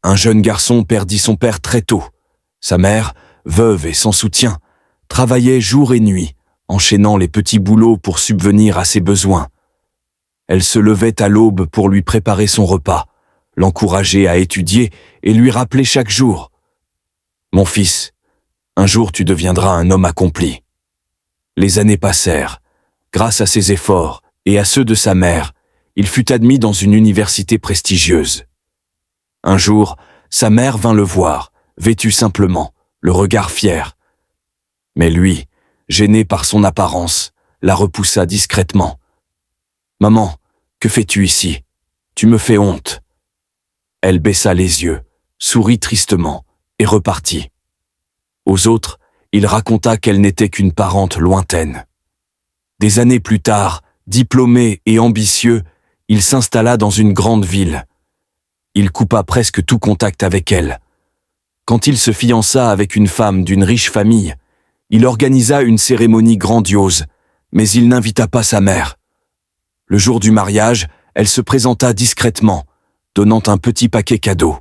Un jeune garçon perdit son père très tôt. Sa mère, veuve et sans soutien, travaillait jour et nuit, enchaînant les petits boulots pour subvenir à ses besoins. Elle se levait à l'aube pour lui préparer son repas, l'encourager à étudier et lui rappeler chaque jour « Mon fils, un jour tu deviendras un homme accompli. » Les années passèrent. Grâce à ses efforts et à ceux de sa mère, il fut admis dans une université prestigieuse. Un jour, sa mère vint le voir, vêtu simplement, le regard fier. Mais lui, gêné par son apparence, la repoussa discrètement. « Maman, que fais-tu ici? Tu me fais honte. » Elle baissa les yeux, sourit tristement et repartit. Aux autres, il raconta qu'elle n'était qu'une parente lointaine. Des années plus tard, diplômé et ambitieux, il s'installa dans une grande ville. Il coupa presque tout contact avec elle. Quand il se fiança avec une femme d'une riche famille, il organisa une cérémonie grandiose, mais il n'invita pas sa mère. Le jour du mariage, elle se présenta discrètement, donnant un petit paquet cadeau.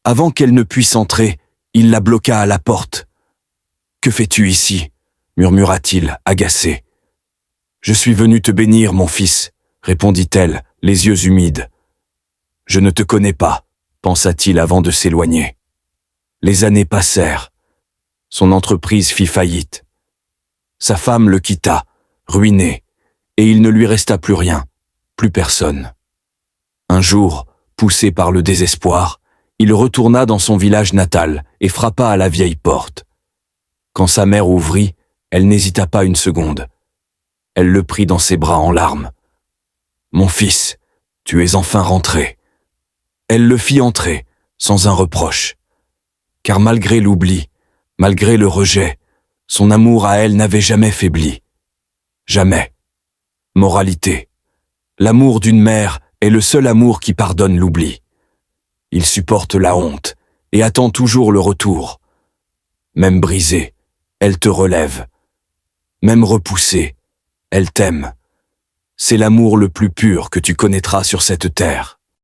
Avant qu'elle ne puisse entrer, il la bloqua à la porte. « Que fais-tu ici » murmura-t-il, agacé. « Je suis venu te bénir, mon fils » répondit-elle, les yeux humides. « Je ne te connais pas » pensa-t-il avant de s'éloigner. Les années passèrent. Son entreprise fit faillite. Sa femme le quitta, ruiné, et il ne lui resta plus rien, plus personne. Un jour, poussé par le désespoir, il retourna dans son village natal et frappa à la vieille porte. Quand sa mère ouvrit, elle n'hésita pas une seconde. Elle le prit dans ses bras en larmes. « Mon fils, tu es enfin rentré. » Elle le fit entrer, sans un reproche. Car malgré l'oubli, malgré le rejet, son amour à elle n'avait jamais faibli. Jamais. Moralité. L'amour d'une mère est le seul amour qui pardonne l'oubli. Il supporte la honte et attend toujours le retour. Même brisée, elle te relève. Même repoussée, elle t'aime. C'est l'amour le plus pur que tu connaîtras sur cette terre.